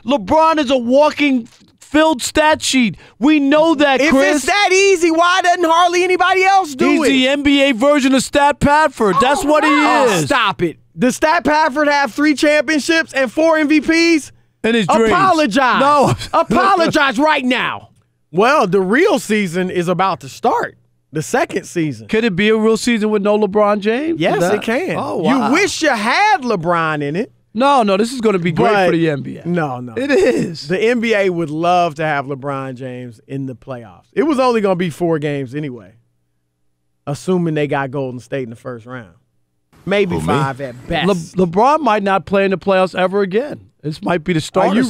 LeBron is a walking filled stat sheet. We know that, Chris. If it's that easy, why doesn't hardly anybody else do it? He's the NBA version of Stat Padford. That's what he is. Stop it. Does Stat Padford have 3 championships and 4 MVPs? In his dreams. Apologize. No. Apologize right now. Well, the real season is about to start. The second season. Could it be a real season with no LeBron James? Yes, it can. Oh, wow. You wish you had LeBron in it. No, this is going to be great for the NBA. No. It is. The NBA would love to have LeBron James in the playoffs. It was only going to be 4 games anyway, assuming they got Golden State in the first round. Maybe 5 at best. LeBron might not play in the playoffs ever again. This might be the start. Do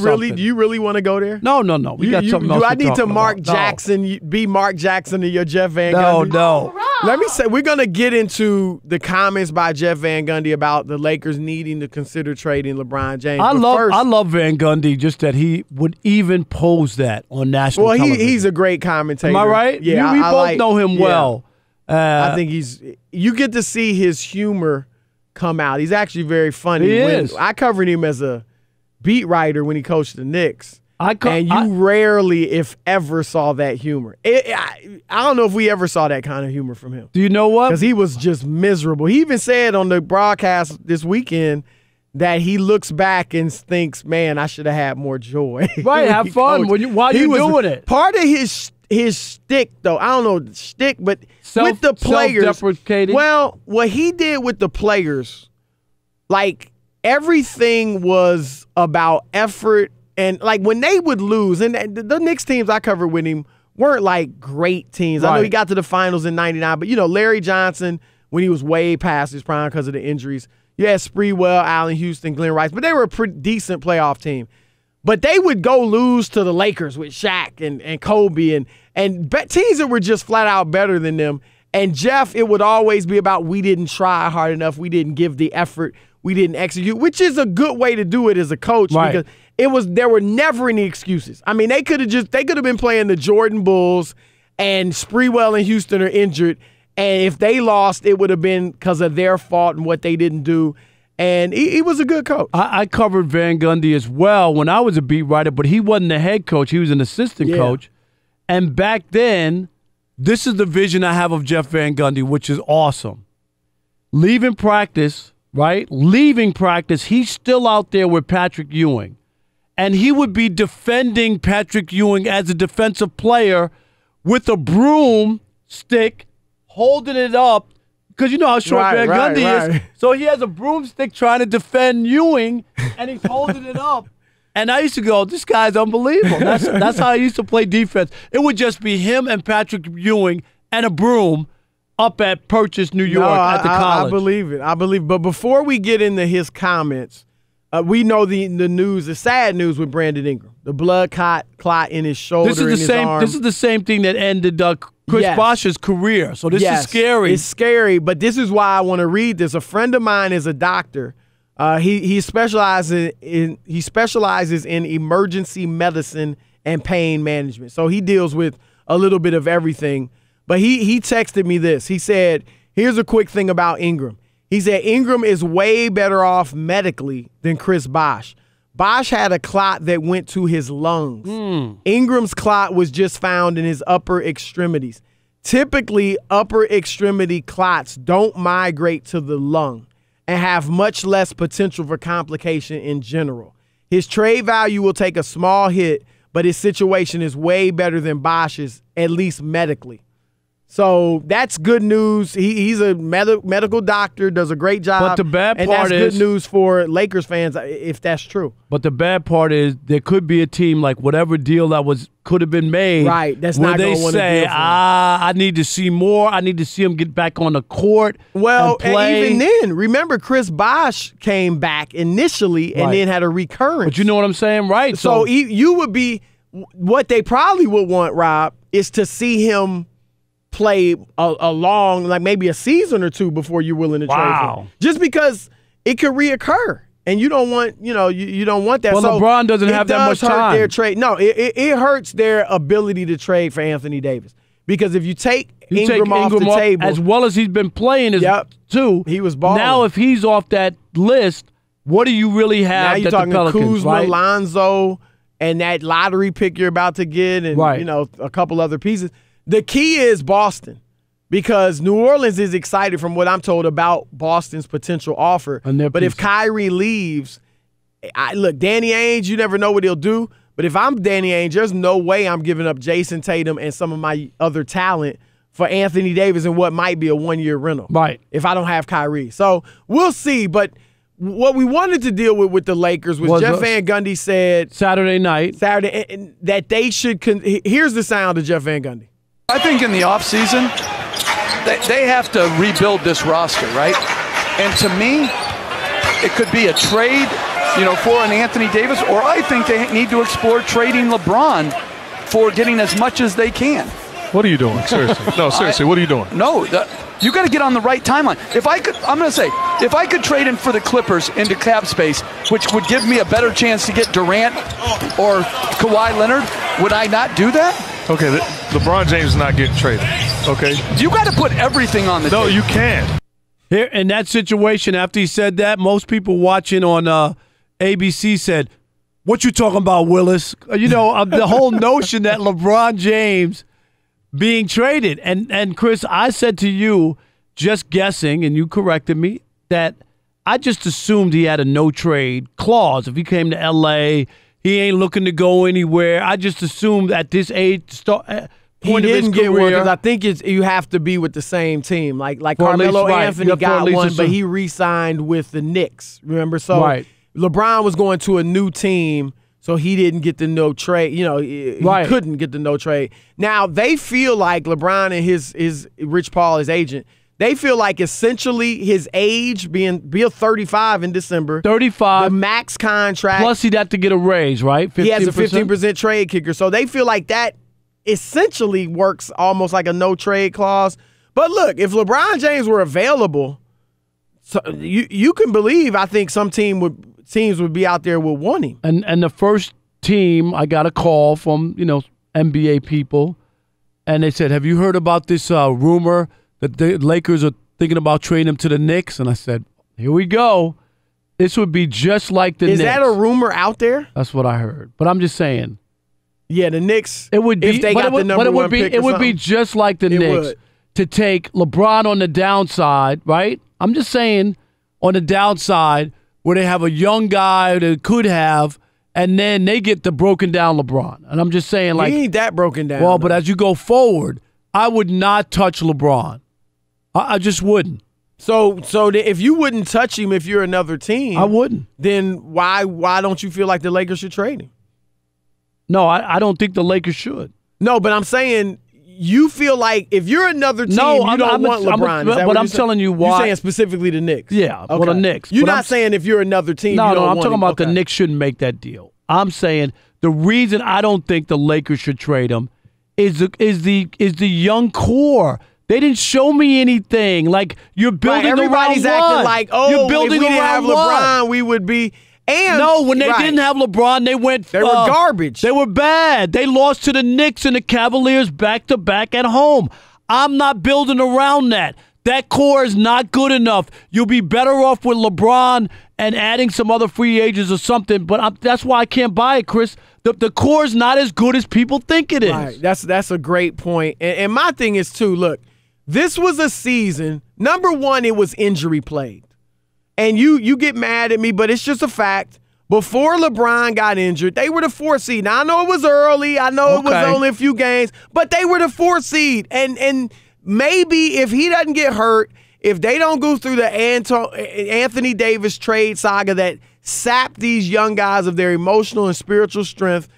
you really want to go there? No. We got something else. Do I need to Mark Jackson? Be Mark Jackson to your Jeff Van Gundy? No. Let me say, we're going to get into the comments by Jeff Van Gundy about the Lakers needing to consider trading LeBron James. I love Van Gundy, just that he would even pose that on national television. He's a great commentator. Am I right? Yeah, we both know him well. I think you get to see his humor come out. He's actually very funny. He is. I covered him as a beat writer when he coached the Knicks. And you rarely, if ever, saw that humor. I don't know if we ever saw that kind of humor from him. Do you know what? Because he was just miserable. He even said on the broadcast this weekend that he looks back and thinks, man, I should have had more joy. Right, have fun while you're doing it. Part of his shtick, though, I don't know shtick, but with the players. Self-deprecating. Well, what he did with the players, like everything was about effort. And, like, when they would lose, and the Knicks teams I covered with him weren't, like, great teams. Right. I know he got to the finals in 99, but, Larry Johnson, when he was way past his prime because of the injuries, you had Sprewell, Allen Houston, Glenn Rice, but they were a pretty decent playoff team. But they would go lose to the Lakers with Shaq and Kobe and teams that were just flat out better than them. And Jeff, it would always be about we didn't try hard enough, we didn't give the effort, we didn't execute, which is a good way to do it as a coach because there were never any excuses. I mean, they could have been playing the Jordan Bulls and Sprewell and Houston are injured, and if they lost, it would have been because of their fault and what they didn't do. And he was a good coach. I covered Van Gundy as well when I was a beat writer, but he wasn't the head coach. He was an assistant coach. And back then, this is the vision I have of Jeff Van Gundy, which is awesome. Leaving practice, he's still out there with Patrick Ewing. And he would be defending Patrick Ewing as a defensive player with a broomstick, holding it up, because you know how short Van Gundy is. So he has a broomstick trying to defend Ewing, and he's holding it up. And I used to go, this guy's unbelievable. That's how I used to play defense. It would just be him and Patrick Ewing and a broom up at Purchase, New York at the college. I believe it. But before we get into his comments, we know the news, the sad news with Brandon Ingram, the blood clot in his shoulder, his arm. This is the same thing that ended Chris Bosh's career. So this is scary. It's scary, but this is why I want to read this. A friend of mine is a doctor. He specializes in emergency medicine and pain management. So he deals with a little bit of everything. But he texted me this. He said, here's a quick thing about Ingram. He said Ingram is way better off medically than Chris Bosh. Bosh had a clot that went to his lungs. Ingram's clot was just found in his upper extremities. Typically, upper extremity clots don't migrate to the lung and have much less potential for complication in general. His trade value will take a small hit, but his situation is way better than Bosh's, at least medically. So that's good news. He's a medical doctor, does a great job. But the bad part and that's good news for Lakers fans if that's true. But the bad part is there could be a team like whatever deal that could have been made. Right, that's where not they going to want to say, deal for him. I need to see more. I need to see him get back on the court. Well, and play. even then, remember Chris Bosh came back initially and then had a recurrence. But you know what I'm saying, right? So you would be what they probably would want, Rob, is to see him play a long, like maybe a season or two before you're willing to trade for him. Just because it could reoccur. And you don't want, you don't want that. Well, so LeBron doesn't have that much time. Their trade. No, it hurts their ability to trade for Anthony Davis. Because if you take Ingram off the table. As well as he's been playing too. He was balling. Now if he's off that list, What do you really have? Now you're that talking the Pelicans, Kuzma, right? Lonzo, and that lottery pick you're about to get, and Right. you know, a couple other pieces. The key is Boston, because New Orleans is excited, from what I'm told, about Boston's potential offer. But if Kyrie leaves, look, Danny Ainge, you never know what he'll do. But if I'm Danny Ainge, there's no way I'm giving up Jason Tatum and some of my other talent for Anthony Davis and what might be a one-year rental. Right. If I don't have Kyrie. So we'll see. But what we wanted to deal with the Lakers was Jeff Van Gundy said Saturday night that they should here's the sound of Jeff Van Gundy. I think in the offseason, they have to rebuild this roster, right? And to me, it could be a trade, for an Anthony Davis, or I think they need to explore trading LeBron for getting as much as they can. What are you doing? Seriously. No, seriously, what are you doing? No, you got to get on the right timeline. If I could trade him for the Clippers into cap space, which would give me a better chance to get Durant or Kawhi Leonard, would I not do that? Okay, LeBron James is not getting traded. Okay? You got to put everything on the table. No, you can't. Here in that situation, after he said that, most people watching on ABC said, "What you talking about, Willis?" The whole notion that LeBron James being traded. And Chris, I said to you, just guessing, and you corrected me, that I just assumed he had a no-trade clause. If he came to L.A., he ain't looking to go anywhere. I just assumed at this age, point he of his didn't get one career, because I think you have to be with the same team. Like For at least, Carmelo right. Anthony You got for at one, least but he re-signed with the Knicks. Remember, so Right. LeBron was going to a new team, so he didn't get the no trade. He Right. couldn't get the no trade. Now they feel like LeBron and his Rich Paul, his agent, they feel like essentially his age being 35 in December, 35, the max contract. plus he'd have to get a raise, right? 15%? He has a 15% trade kicker. So they feel like that essentially works almost like a no-trade clause. But look, if LeBron James were available, so you can believe, I think some teams would be out there would want him. And the first team, I got a call from, NBA people, and they said, "Have you heard about this rumor that the Lakers are thinking about trading him to the Knicks?" And I said, "Here we go. This would be just like the Knicks." Is that a rumor out there? That's what I heard. But I'm just saying. Yeah, the Knicks. It would be, if they got the number one pick. It would be just like the Knicks to take LeBron on the downside, right? I'm just saying on the downside where they have a young guy that could have, and then they get the broken down LeBron. And I'm just saying, like, he ain't that broken down. Well, but as you go forward, I would not touch LeBron. I just wouldn't. So if you wouldn't touch him if you're another team, I wouldn't. Then why don't you feel like the Lakers should trade him? No, I don't think the Lakers should. No, but I'm saying you feel like if you're another team, you don't want LeBron. But I'm telling you why. You're saying specifically the Knicks. Yeah, okay. well, the Knicks. You're not saying if you're another team, No, you don't I'm want talking him. about the Knicks shouldn't make that deal. I'm saying the reason I don't think the Lakers should trade him is the young core. They didn't show me anything. Like, you're building around everybody's acting like, you're building if we didn't have LeBron, what? we would be. And no, when they didn't have LeBron, they were garbage. They were bad. They lost to the Knicks and the Cavaliers back-to-back at home. I'm not building around that. That core is not good enough. You'll be better off with LeBron and adding some other free agents or something, but that's why I can't buy it, Chris. The core is not as good as people think it is. Right. That's a great point. And my thing is, too, look, this was a season, number one, it was injury-plagued. And you get mad at me, but it's just a fact. Before LeBron got injured, they were the 4th seed. Now, I know it was early. I know it was only a few games, but they were the 4th seed. And maybe if he doesn't get hurt, if they don't go through the Anthony Davis trade saga that sapped these young guys of their emotional and spiritual strength,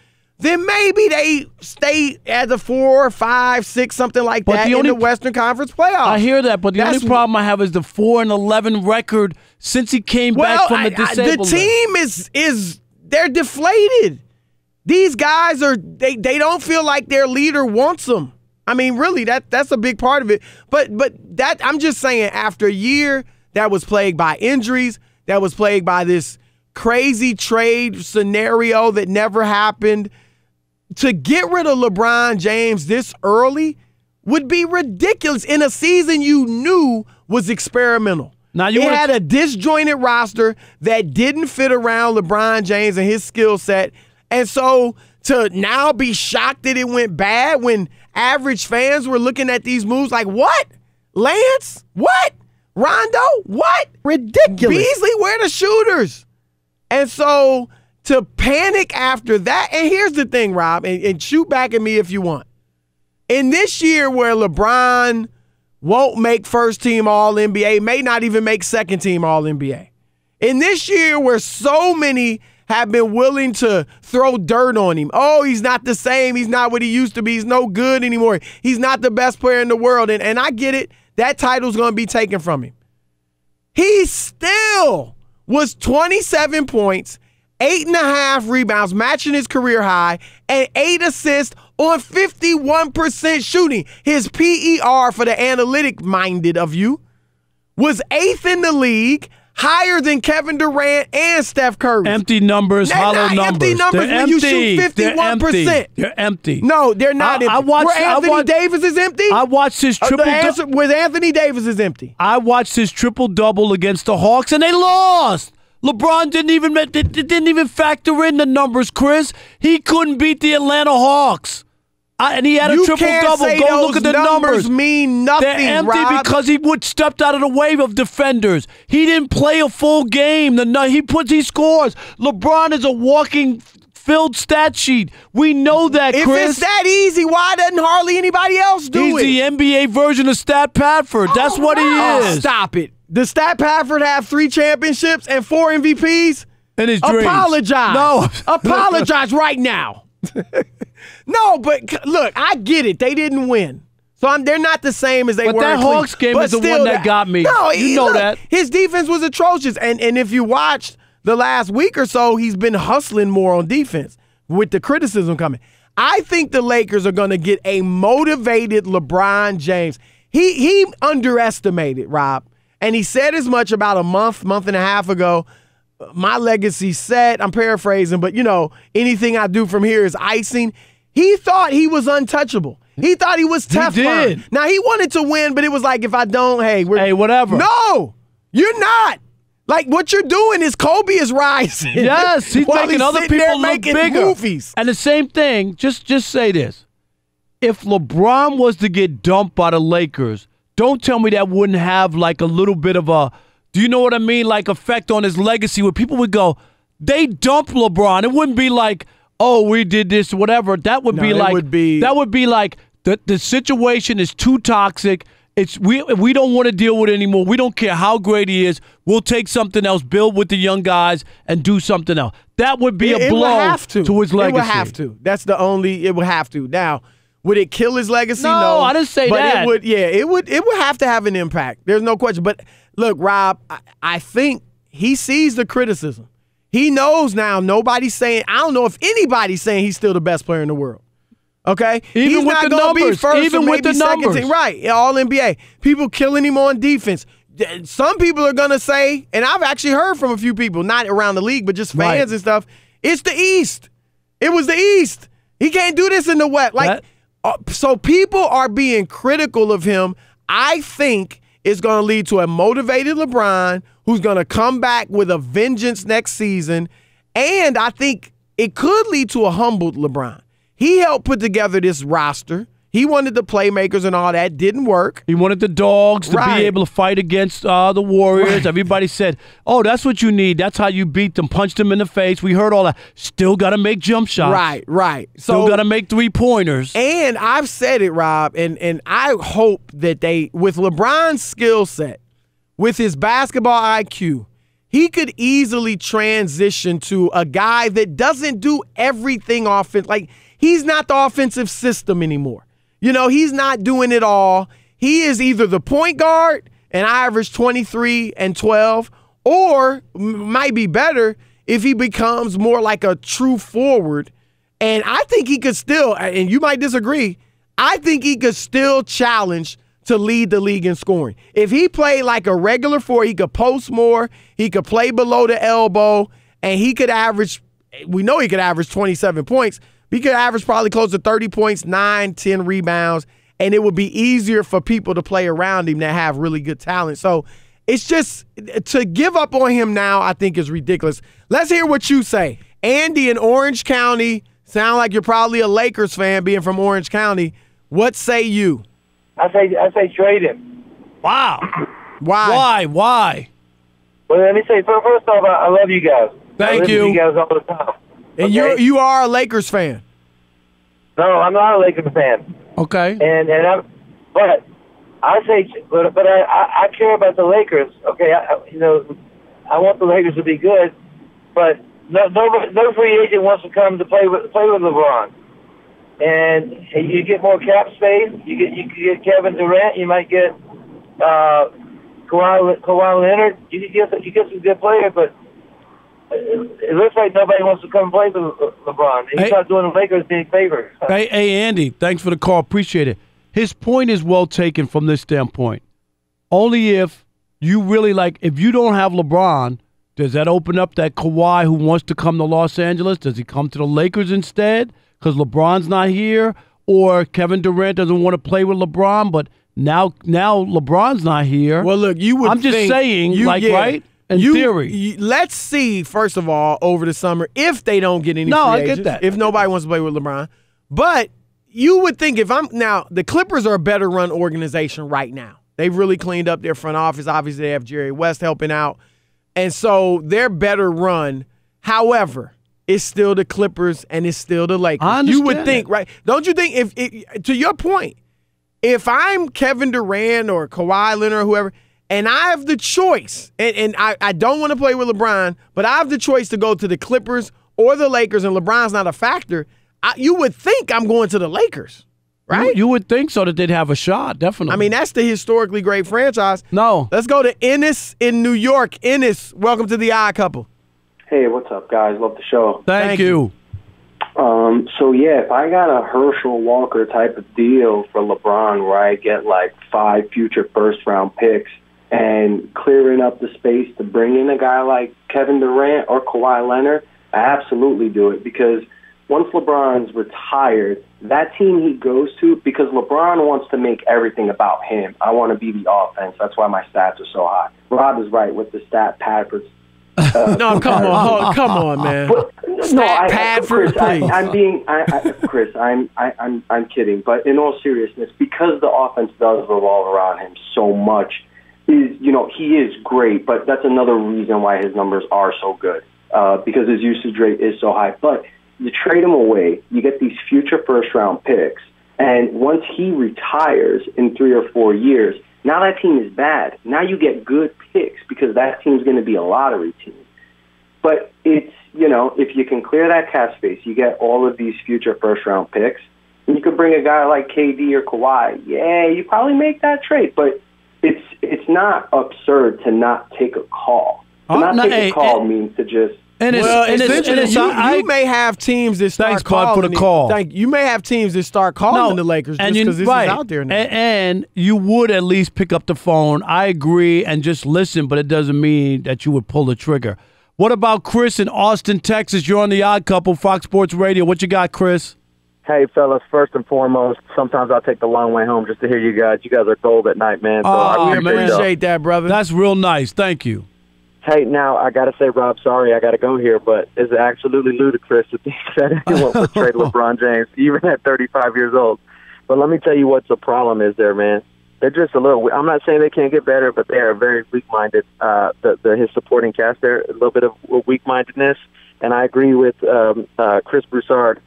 then maybe they stay at the 4, 5, 6, something like that in the Western Conference playoffs. I hear that, but the only problem I have is the 4-11 record since he came back from the disabled. The team is they're deflated. These guys they don't feel like their leader wants them. I mean, really, that's a big part of it. But that I'm just saying, after a year that was plagued by injuries, that was plagued by this crazy trade scenario that never happened, to get rid of LeBron James this early would be ridiculous in a season you knew was experimental. Now it had a disjointed roster that didn't fit around LeBron James and his skill set. And so to now be shocked that it went bad when average fans were looking at these moves like, what? Lance? What? Rondo? What? Ridiculous. Beasley, where are the shooters? And so to panic after that, and here's the thing, Rob, and shoot back at me if you want. In this year where LeBron won't make first-team All-NBA, may not even make second-team All-NBA. In this year where so many have been willing to throw dirt on him. Oh, he's not the same. He's not what he used to be. He's no good anymore. He's not the best player in the world. And I get it. That title's going to be taken from him. He still was 27 points, 8.5 rebounds, matching his career high, and 8 assists on 51% shooting. His PER, for the analytic-minded of you, was 8th in the league, higher than Kevin Durant and Steph Curry. Empty numbers, hollow numbers. Empty numbers they're when empty. you shoot 51%. They're empty. No, they're not empty. Anthony Davis is empty? I watched his triple double. With Anthony Davis is empty. I watched his triple-double against the Hawks, and they lost. LeBron didn't even factor in the numbers, Chris. He couldn't beat the Atlanta Hawks. And he had a triple-double. Go look at the numbers. Mean nothing, They're empty Rob. because he stepped out of the wave of defenders. He didn't play a full game. He scores. LeBron is a walking filled stat sheet. We know that, Chris. If it's that easy, why doesn't hardly anybody else do it? He's the NBA version of Stat Padford. That's what he is. Stop it. Does Stat Padford have 3 championships and 4 MVPs? In his dreams. Apologize. No. Apologize right now. No, but look, I get it. They didn't win. So they're not the same as they were. But that in Cleveland. Hawks game is the one that got me. No, you know that. His defense was atrocious. And if you watched the last week or so, he's been hustling more on defense with the criticism coming. I think the Lakers are going to get a motivated LeBron James. He underestimated, Rob. And he said as much about a month and a half ago. My legacy's set. I'm paraphrasing, but, anything I do from here is icing. He thought he was untouchable. He thought he was Teflon. He did. Now, he wanted to win, but it was like, if I don't, hey, whatever. No, you're not. Like, what you're doing is Kobe is rising. Yes, he's making other people look bigger. Movies. And the same thing, just say this. If LeBron was to get dumped by the Lakers, don't tell me that wouldn't have like a little bit of a, do you know what I mean, like effect on his legacy where people would go, they dumped LeBron. It wouldn't be like, oh, we did this, whatever. That would be like the situation is too toxic. We don't want to deal with it anymore. We don't care how great he is. We'll take something else, build with the young guys, and do something else. That would be a blow to his legacy. It would have to. That's the only. It would have to. Now, would it kill his legacy? No, I didn't say but that. It would. Yeah, it would have to have an impact. There's no question. But look, Rob, I think he sees the criticism. He knows now nobody's saying, I don't know if anybody's saying he's still the best player in the world. Okay? Even he's with not the going to be numbers. first Even or with maybe the second numbers. team. Right, all NBA. People killing him on defense. Some people are going to say, and I've actually heard from a few people, not around the league, but just fans and stuff, it's the East. It was the East. He can't do this in the West. So people are being critical of him. I think it's going to lead to a motivated LeBron who's going to come back with a vengeance next season. And I think it could lead to a humbled LeBron. He helped put together this roster. He wanted the playmakers and all that. Didn't work. He wanted the dogs to be able to fight against the Warriors. Right. Everybody said, oh, that's what you need. That's how you beat them. Punch them in the face. We heard all that. Still got to make jump shots. Right. Still got to make three-pointers. And I've said it, Rob, and I hope that with LeBron's skill set, with his basketball IQ, he could easily transition to a guy that doesn't do everything offense. Like, he's not the offensive system anymore. He's not doing it all. He is either the point guard and average 23 and 12, or might be better if he becomes more like a true forward. And I think he could still, and you might disagree, I think he could still challenge to lead the league in scoring. If he played like a regular four, he could post more, he could play below the elbow, and he could average, we know he could average 27 points. He could average probably close to 30 points, 9, 10 rebounds, and it would be easier for people to play around him that have really good talent. So it's just to give up on him now, I think is ridiculous. Let's hear what you say. Andy in Orange County, sound like you're probably a Lakers fan being from Orange County. What say you? I say trade him. Wow. Why? Why? Well, let me say, first off, I love you guys. Thank I listen you. to you guys all the time. And Okay? you are a Lakers fan. No, I'm not a Lakers fan. Okay. But I care about the Lakers. Okay, I want the Lakers to be good, but no free agent wants to come to play with LeBron. And you get more cap space. You get Kevin Durant. You might get Kawhi Leonard. You get some good players, but it looks like nobody wants to come and play with LeBron. He's not doing the Lakers any favors. Hey, Andy, thanks for the call. Appreciate it. His point is well taken from this standpoint. Only if you really if you don't have LeBron, does that open up that Kawhi who wants to come to Los Angeles? Does he come to the Lakers instead because LeBron's not here? Or Kevin Durant doesn't want to play with LeBron, but now LeBron's not here. Well, look, I'm just saying, right? In theory. Let's see, first of all, over the summer, if they don't get any free I agents, get that. if nobody wants to play with LeBron. But you would think the Clippers are a better run organization right now. They've really cleaned up their front office. Obviously, they have Jerry West helping out. And so they're better run. However, it's still the Clippers and it's still the Lakers. I understand you would think, right? Don't you think, to your point, if I'm Kevin Durant or Kawhi Leonard or whoever, and I have the choice, and I don't want to play with LeBron, but I have the choice to go to the Clippers or the Lakers, and LeBron's not a factor, you would think I'm going to the Lakers, right? You would think so that they'd have a shot, definitely. I mean, that's the historically great franchise. No. Let's go to Ennis in New York. Ennis, welcome to the Odd Couple. Hey, what's up, guys? Love the show. Thank you. If I got a Herschel Walker type of deal for LeBron where I get 5 future first-round picks and clearing up the space to bring in a guy like Kevin Durant or Kawhi Leonard, I absolutely do it because once LeBron's retired, that team he goes to, because LeBron wants to make everything about him. I want to be the offense. That's why my stats are so high. Rob is right with the stat pad for no, come on, man. But, Chris, Chris, I'm kidding. But in all seriousness, because the offense does revolve around him so much, he is great. But that's another reason why his numbers are so good because his usage rate is so high. But you trade him away, you get these future first-round picks, and once he retires in 3 or 4 years, now that team is bad. Now you get good picks because that team's going to be a lottery team. But it's, if you can clear that cap space, you get all of these future first-round picks, and you could bring a guy like KD or Kawhi. Yeah, you probably make that trade, but it's not absurd to not take a call. To not take a call means to just... You may have teams that start calling. Thanks, Bud, for the call. You may have teams that start calling the Lakers just because this is out there now. And you would at least pick up the phone. I agree, and just listen, but it doesn't mean that you would pull the trigger. What about Chris in Austin, Texas? You're on the Odd Couple, Fox Sports Radio. What you got, Chris? Hey, fellas, first and foremost, sometimes I'll take the long way home just to hear you guys. You guys are gold at night, man. So I appreciate that, brother. That's real nice. Thank you. Hey, now, I got to say, Rob, sorry, I got to go here, but it's absolutely ludicrous to think that anyone would trade LeBron James, even at 35 years old. But let me tell you what the problem is there, man. They're just a little – I'm not saying they can't get better, but they are very weak-minded. His supporting cast there, a little bit of weak-mindedness. And I agree with Chris Brousard.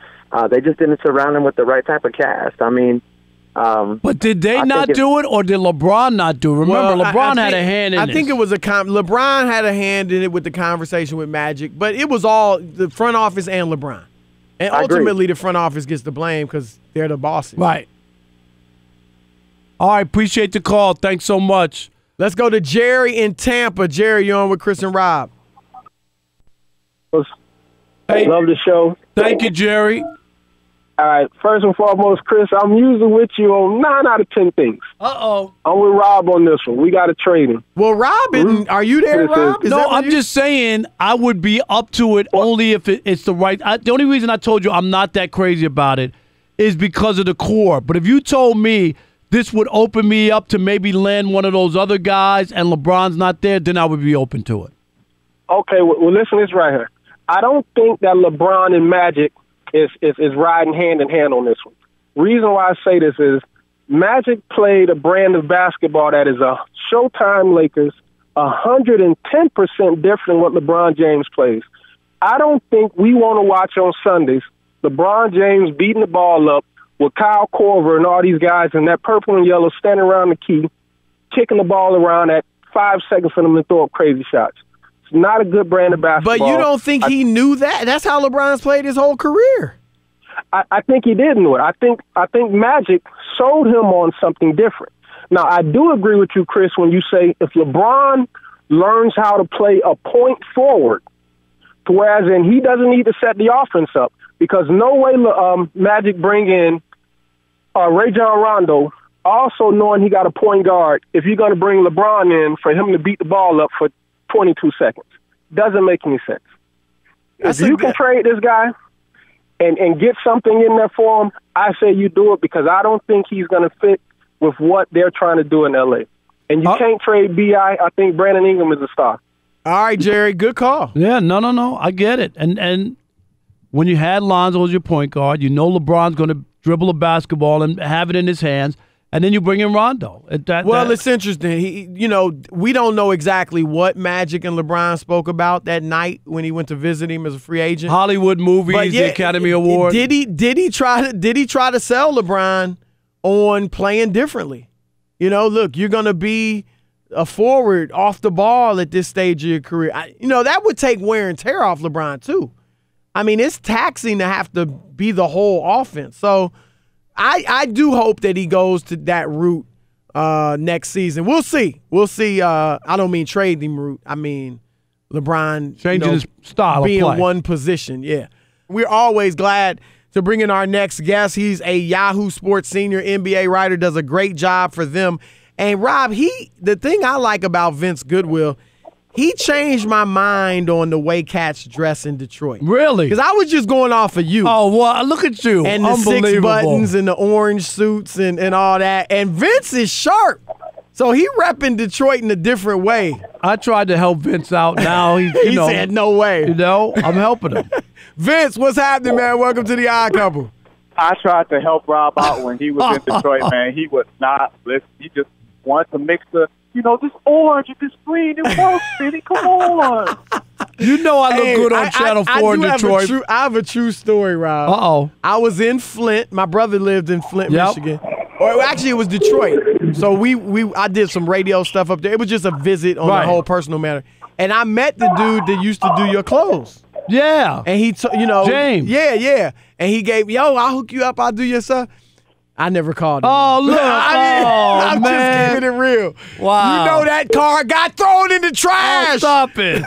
They just didn't surround him with the right type of cast. I mean – but did they not do it, or did LeBron not do it? Remember, LeBron had a hand in it. I think it was LeBron had a hand in it with the conversation with Magic, but it was all the front office and LeBron. And ultimately, the front office gets the blame because they're the bosses. Right. All right, appreciate the call. Thanks so much. Let's go to Jerry in Tampa. Jerry, you're on with Chris and Rob. Hey, love the show. Thank you, Jerry. All right, first and foremost, Chris, I'm usually with you on 9 out of 10 things. Uh-oh. I'm with Rob on this one. We got to trade him. Well, Rob, are you there, Rob? No, I'm just saying I would be up to it only if it's the right. The only reason I told you I'm not that crazy about it is because of the core. But if you told me this would open me up to maybe land one of those other guys and LeBron's not there, then I would be open to it. Okay, well, listen to this right here. I don't think that LeBron and Magic is riding hand in hand on this one. Reason why I say this is Magic played a brand of basketball that is a Showtime Lakers 110% different than what LeBron James plays. I don't think we want to watch on Sundays LeBron James beating the ball up with Kyle Korver and all these guys in that purple and yellow standing around the key, kicking the ball around at 5 seconds for them to throw up crazy shots. It's not a good brand of basketball. But you don't think he knew that? That's how LeBron's played his whole career. I think he did know it. I think Magic sold him on something different. Now, I do agree with you, Chris, when you say if LeBron learns how to play a point forward, to whereas in he doesn't need to set the offense up, because no way Magic bring in Rajon Rondo, also knowing he got a point guard, if you're going to bring LeBron in for him to beat the ball up for 22 seconds. Doesn't make any sense. If you can trade this guy and get something in there for him, I say you do it, because I don't think he's going to fit with what they're trying to do in L.A. And you can't trade B.I. I think Brandon Ingram is a star. All right, Jerry, good call. Yeah, no, I get it. And when you had Lonzo as your point guard, you know LeBron's going to dribble a basketball and have it in his hands, and then you bring in Rondo. It's interesting. We don't know exactly what Magic and LeBron spoke about that night when he went to visit him as a free agent. Hollywood movies, the Academy Award. Did he try to sell LeBron on playing differently? Look, you're going to be a forward off the ball at this stage of your career. That would take wear and tear off LeBron too. I mean, it's taxing to have to be the whole offense. So I do hope that he goes to that route next season. We'll see. I don't mean trade him route. I mean LeBron changing his style being of play. One position. Yeah. We're always glad to bring in our next guest. He's a Yahoo Sports senior NBA writer, does a great job for them. And Rob, the thing I like about Vince Goodwill, he changed my mind on the way cats dress in Detroit. Really? Because I was just going off of you. Oh, well, look at you. And the 6 buttons and the orange suits and all that. And Vince is sharp. So he repping Detroit in a different way. I tried to help Vince out. Now he said no way. I'm helping him. Vince, what's happening, man? Welcome to the Odd Couple. I tried to help Rob out when he was in Detroit, man. He would not listen. He just wanted to mix this orange and this green and white, baby. Come on. You know I look good on Channel 4 in Detroit. I have a true story, Rob. Uh-oh. I was in Flint. My brother lived in Flint, Michigan. Or actually, it was Detroit. So I did some radio stuff up there. It was just a visit on the whole personal matter. And I met the dude that used to do your clothes. Yeah. And he, James. Yeah. And he gave, I'll hook you up. I'll do your stuff. I never called him. Oh, look. I'm man. just keeping it real. Wow. You know that car got thrown in the trash. Oh, stop it.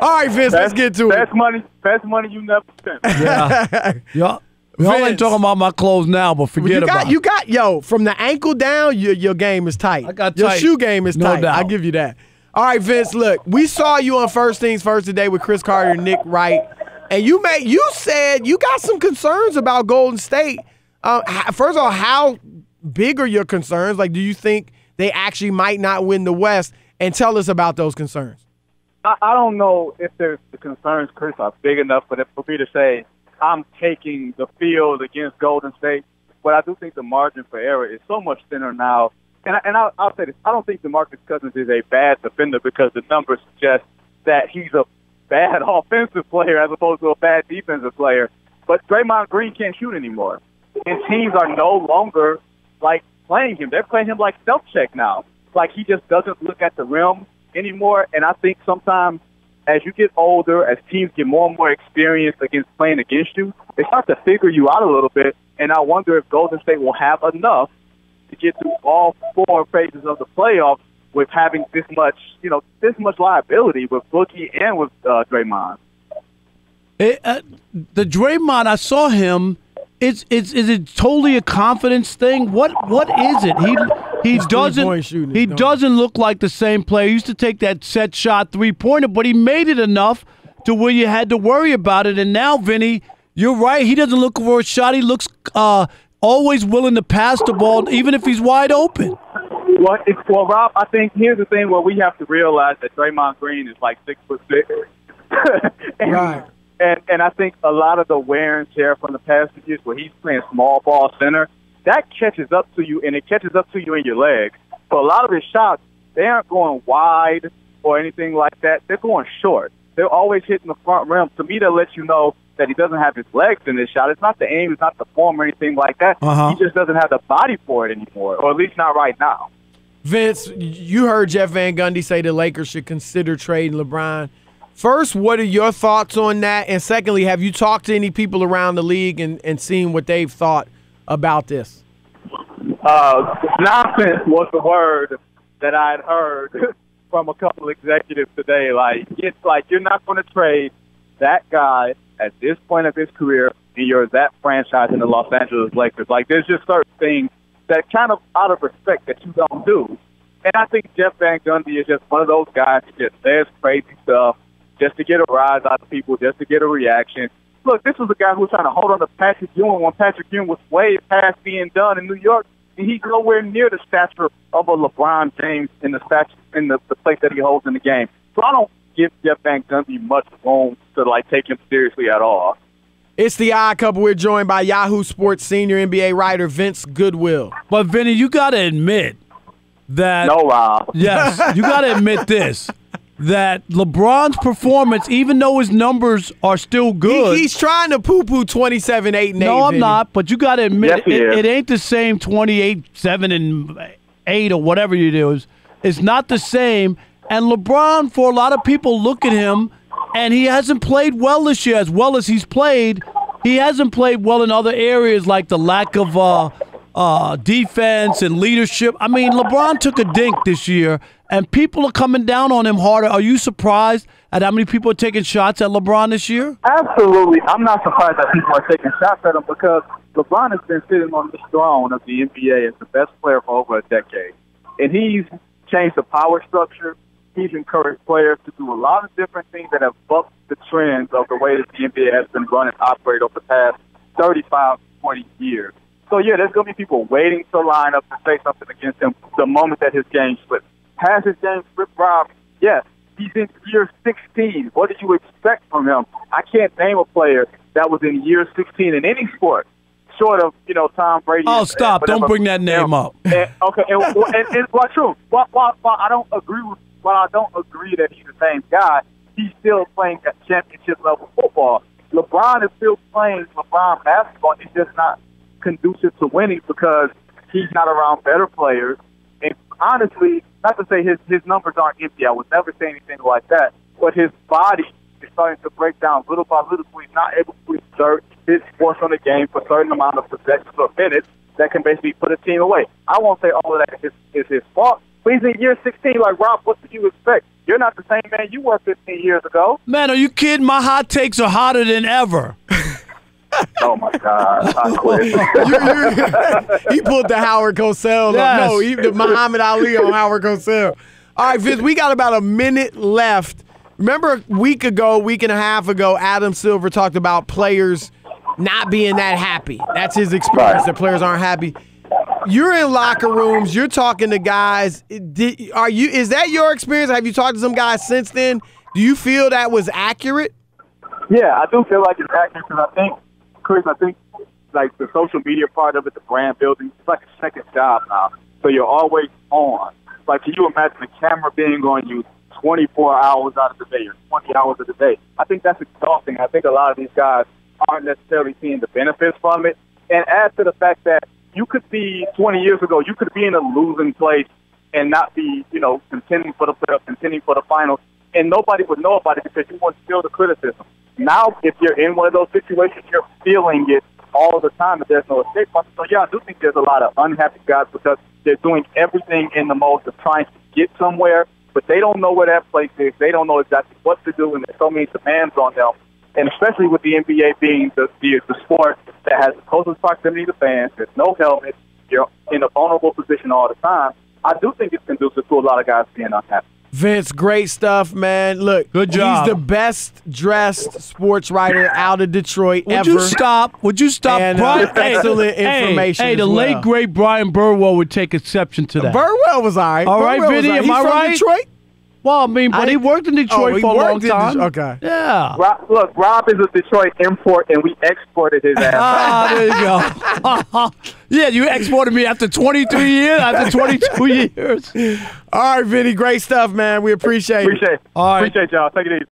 All right, Vince, let's get to it. Best money you never spent. Yeah. Y'all ain't talking about my clothes now, but forget about it. You got, from the ankle down, your game is tight. I got your tight. shoe game is tight. No doubt. I'll give you that. All right, Vince, look, we saw you on First Things First today with Chris Carter and Nick Wright, and you said you got some concerns about Golden State. First of all, how big are your concerns? Like, do you think they actually might not win the West? And tell us about those concerns. I don't know if the concerns, Chris, are big enough for me to say I'm taking the field against Golden State, but I do think the margin for error is so much thinner now. And I'll say this. I don't think DeMarcus Cousins is a bad defender because the numbers suggest that he's a bad offensive player as opposed to a bad defensive player. But Draymond Green can't shoot anymore. And teams are no longer, playing him. They're playing him like self-check now. Like, he just doesn't look at the rim anymore. And I think sometimes as you get older, as teams get more and more experienced against playing against you, they start to figure you out a little bit. And I wonder if Golden State will have enough to get through all 4 phases of the playoffs with having this much liability with Boogie and with Draymond. The Draymond, I saw him. Is it totally a confidence thing? What is it? He doesn't look like the same player. He used to take that set shot 3-pointer, but he made it enough to where you had to worry about it. And now, Vinny, you're right. He doesn't look for a shot. He looks always willing to pass the ball even if he's wide open. Well, Rob, I think here's the thing where we have to realize that Draymond Green is like 6'6". Right. And I think a lot of the wear and tear from the past few years where he's playing small ball center, that catches up to you, and it catches up to you in your legs. So a lot of his shots, they aren't going wide or anything like that. They're going short. They're always hitting the front rim. To me, that lets you know that he doesn't have his legs in his shot. It's not the aim. It's not the form or anything like that. He just doesn't have the body for it anymore, or at least not right now. Vince, you heard Jeff Van Gundy say the Lakers should consider trading LeBron. First, what are your thoughts on that? And secondly, have you talked to any people around the league and seen what they've thought about this? Nonsense was the word that I had heard from a couple executives today. Like, it's like you're not going to trade that guy at this point of his career, and you're that franchise in the Los Angeles Lakers. Like, there's just certain things that kind of out of respect that you don't do. And I think Jeff Van Gundy is just one of those guys who just says crazy stuff just to get a rise out of people, just to get a reaction. Look, this was a guy who was trying to hold on to Patrick Ewing when Patrick Ewing was way past being done in New York, and he's nowhere near the stature of a LeBron James in the place that he holds in the game. So I don't give Jeff Van Gundy much room to take him seriously at all. It's the Odd Couple. We're joined by Yahoo Sports senior NBA writer Vince Goodwill. But Vinny, you got to admit that. No, Rob. Yes, you got to admit this. That LeBron's performance, even though his numbers are still good. He's trying to poo-poo 27, 8, and 8. No, I'm not. But you got to admit, yes, it ain't the same 28, 7, and 8 or whatever you do. It's not the same. And LeBron, for a lot of people, look at him, and he hasn't played well this year. As well as he's played, he hasn't played well in other areas like the lack of defense and leadership. I mean, LeBron took a dink this year, and people are coming down on him harder. Are you surprised at how many people are taking shots at LeBron this year? Absolutely. I'm not surprised that people are taking shots at him because LeBron has been sitting on the throne of the NBA as the best player for over a decade. And he's changed the power structure. He's encouraged players to do a lot of different things that have bucked the trends of the way that the NBA has been run and operate over the past 35, 40 years. So, yeah, there's going to be people waiting to line up to say something against him the moment that his game slips. Has his game slipped, Rob? Yes. He's in year 16. What did you expect from him? I can't name a player that was in year 16 in any sport, short of, Tom Brady. Oh, stop. Don't bring that name up. Okay. And what's true? While I don't agree that he's the same guy, he's still playing at championship-level football. LeBron is still playing LeBron basketball. It's just not conducive to winning because he's not around better players. And honestly, not to say his numbers aren't empty. I would never say anything like that. But his body is starting to break down little by little, so he's not able to exert his force on the game for a certain amount of possessions or minutes that can basically put a team away. I won't say all of that is his fault. But he's in year 16. Like, Rob, what did you expect? You're not the same man you were 15 years ago. Man, are you kidding? My hot takes are hotter than ever. Oh, my God. I quit. He pulled the Howard Cosell. Yes. No, he did Muhammad Ali on Howard Cosell. All right, Vince, we got about a minute left. Remember a week and a half ago, Adam Silver talked about players not being that happy. That's his experience, that players aren't happy. You're in locker rooms. You're talking to guys. Is that your experience? Have you talked to some guys since then? Do you feel that was accurate? Yeah, I do feel like it's accurate because I think like the social media part of it, the brand building, it's like a second job now. So you're always on. Like, can you imagine the camera being on you 24 hours out of the day or 20 hours of the day? I think that's exhausting. I think a lot of these guys aren't necessarily seeing the benefits from it. And add to the fact that you could be 20 years ago, you could be in a losing place and not be, contending for the playoffs, contending for the finals, and nobody would know about it because you wouldn't feel the criticism. Now, if you're in one of those situations, you're feeling it all the time, and there's no escape from it. So, yeah, I do think there's a lot of unhappy guys because they're doing everything in the mode of trying to get somewhere, but they don't know where that place is. They don't know exactly what to do, and there's so many demands on them. And especially with the NBA being the sport that has the closest proximity to fans, there's no helmet, you're in a vulnerable position all the time, I do think it's conducive to a lot of guys being unhappy. Vince, great stuff, man. Look, Good job. He's the best dressed sports writer out of Detroit Would ever. you stop? Would you stop? And, Brian, excellent information. Hey, the as well. late great Brian Burwell would take exception to that. Burwell was all right. All right, Burwell was Vinny, all right. am I He's from right? Detroit? Well, I mean, but he worked in Detroit he for a long worked in time. Okay. Yeah. Look, Rob is a Detroit import, and we exported his ass. Ah, there you go. Yeah, you exported me after 23 years, after 22 years. All right, Vinny, great stuff, man. We appreciate it. Appreciate All right. y'all. Take it easy.